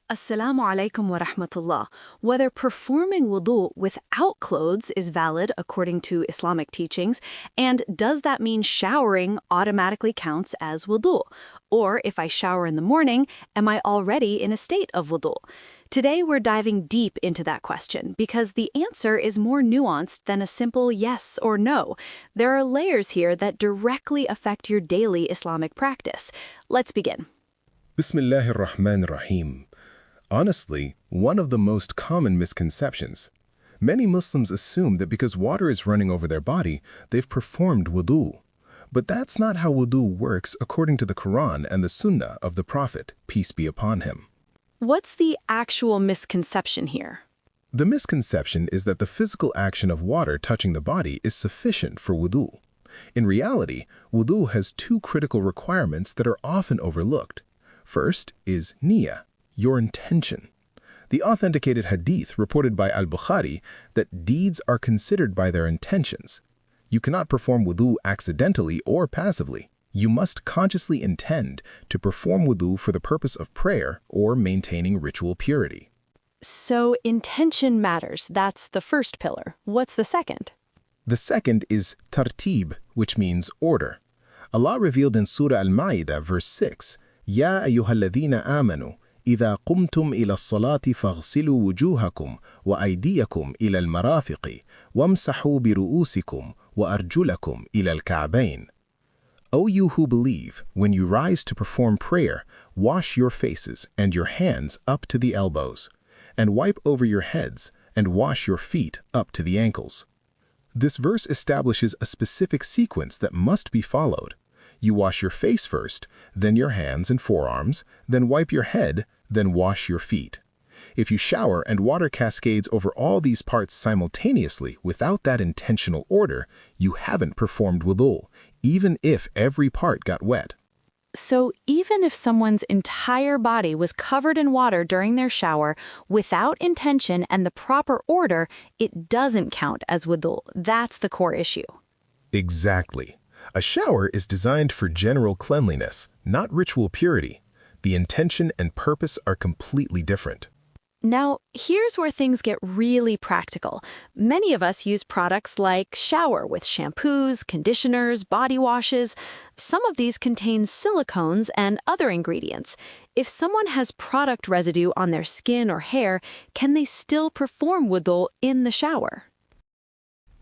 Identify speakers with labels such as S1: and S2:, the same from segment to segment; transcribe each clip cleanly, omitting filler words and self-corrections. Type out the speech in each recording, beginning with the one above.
S1: Assalamu alaikum wa rahmatullah. Whether performing wudu without clothes is valid according to Islamic teachings, and does that mean showering automatically counts as wudu? Or if I shower in the morning, am I already in a state of wudu? Today we're diving deep into that question because the answer is more nuanced than a simple yes or no. There are layers here that directly affect your daily Islamic practice. Let's begin.
S2: Bismillahir Rahmanir Rahim. Honestly, one of the most common misconceptions. Many Muslims assume that because water is running over their body, they've performed wudu. But that's not how wudu works according to the Quran and the Sunnah of the Prophet, peace be upon him.
S1: What's the actual misconception here?
S2: The misconception is that the physical action of water touching the body is sufficient for wudu. In reality, wudu has two critical requirements that are often overlooked. First is niyyah, your intention. The authenticated hadith reported by al-Bukhari that deeds are considered by their intentions. You cannot perform wudu accidentally or passively. You must consciously intend to perform wudu for the purpose of prayer or maintaining ritual purity.
S1: So intention matters. That's the first pillar. What's the second?
S2: The second is Tartib, which means order. Allah revealed in Surah Al-Ma'idah, verse 6, Ya ayyuhalladhina amanu, إذا قمتم إلى الصلاة فاغسلوا وجوهكم وأيديكم إلى المرافق وامسحوا برؤوسكم وأرجلكم إلى الكعبين. O you who believe, when you rise to perform prayer, wash your faces and your hands up to the elbows, and wipe over your heads and wash your feet up to the ankles. This verse establishes a specific sequence that must be followed. You wash your face first, then your hands and forearms, then wipe your head, then wash your feet. If you shower and water cascades over all these parts simultaneously without that intentional order, you haven't performed wudu, even if every part got wet.
S1: So even if someone's entire body was covered in water during their shower without intention and the proper order, it doesn't count as wudu. That's the core issue.
S2: Exactly. A shower is designed for general cleanliness, not ritual purity. The intention and purpose are completely different.
S1: Now, here's where things get really practical. Many of us use products like shower with shampoos, conditioners, body washes. Some of these contain silicones and other ingredients. If someone has product residue on their skin or hair, can they still perform wudu in the shower?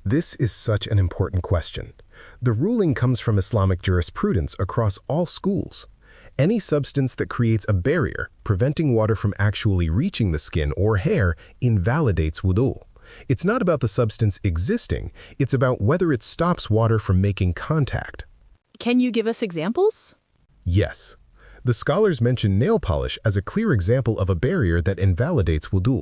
S2: This is such an important question. The ruling comes from Islamic jurisprudence across all schools. Any substance that creates a barrier, preventing water from actually reaching the skin or hair, invalidates wudu. It's not about the substance existing, it's about whether it stops water from making contact.
S1: Can you give us examples?
S2: Yes. The scholars mention nail polish as a clear example of a barrier that invalidates wudu.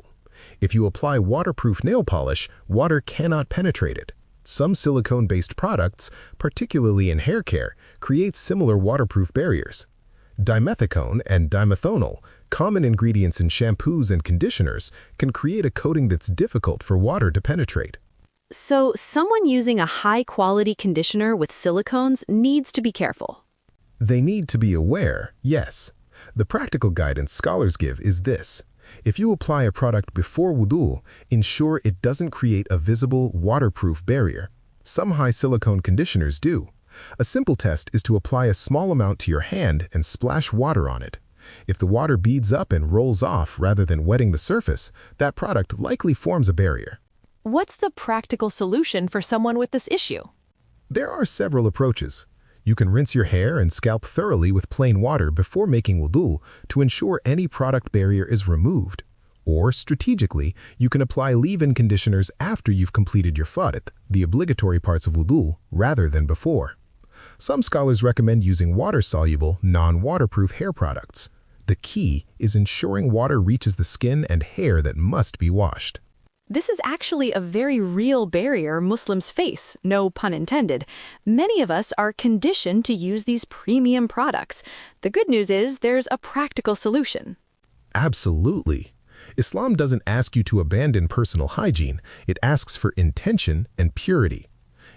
S2: If you apply waterproof nail polish, water cannot penetrate it. Some silicone-based products, particularly in hair care, create similar waterproof barriers. Dimethicone and dimethanol, common ingredients in shampoos and conditioners, can create a coating that's difficult for water to penetrate.
S1: So someone using a high-quality conditioner with silicones needs to be careful.
S2: They need to be aware, yes. The practical guidance scholars give is this. If you apply a product before wudu, ensure it doesn't create a visible, waterproof barrier. Some high silicone conditioners do. A simple test is to apply a small amount to your hand and splash water on it. If the water beads up and rolls off rather than wetting the surface, that product likely forms a barrier.
S1: What's the practical solution for someone with this issue?
S2: There are several approaches. You can rinse your hair and scalp thoroughly with plain water before making wudu to ensure any product barrier is removed. Or, strategically, you can apply leave-in conditioners after you've completed your farid, the obligatory parts of wudu, rather than before. Some scholars recommend using water-soluble, non-waterproof hair products. The key is ensuring water reaches the skin and hair that must be washed.
S1: This is actually a very real barrier Muslims face, no pun intended. Many of us are conditioned to use these premium products. The good news is there's a practical solution.
S2: Absolutely. Islam doesn't ask you to abandon personal hygiene. It asks for intention and purity.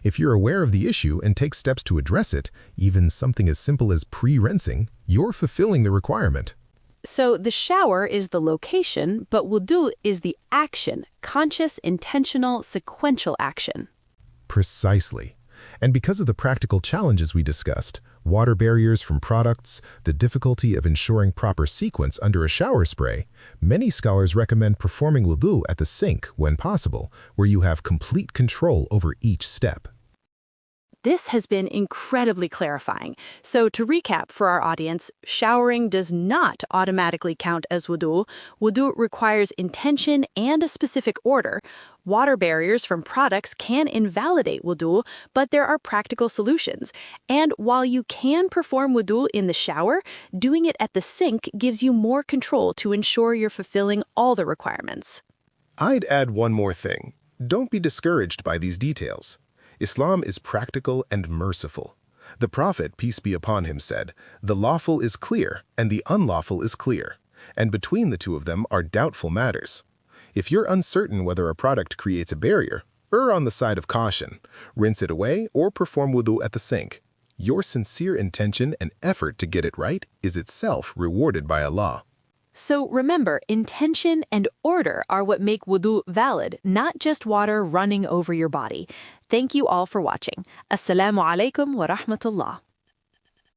S2: If you're aware of the issue and take steps to address it, even something as simple as pre-rinsing, you're fulfilling the requirement.
S1: So the shower is the location, but wudu is the action, conscious, intentional, sequential action.
S2: Precisely. And because of the practical challenges we discussed, water barriers from products, the difficulty of ensuring proper sequence under a shower spray, many scholars recommend performing wudu at the sink when possible, where you have complete control over each step.
S1: This has been incredibly clarifying. So to recap for our audience, showering does not automatically count as wudu. Wudu requires intention and a specific order. Water barriers from products can invalidate wudu, but there are practical solutions. And while you can perform wudu in the shower, doing it at the sink gives you more control to ensure you're fulfilling all the requirements.
S2: I'd add one more thing. Don't be discouraged by these details. Islam is practical and merciful. The Prophet, peace be upon him, said, "The lawful is clear and the unlawful is clear, and between the two of them are doubtful matters." If you're uncertain whether a product creates a barrier, err on the side of caution. Rinse it away or perform wudu at the sink. Your sincere intention and effort to get it right is itself rewarded by Allah.
S1: So remember, intention and order are what make wudu valid, not just water running over your body. Thank you all for watching. Assalamu alaikum wa rahmatullah.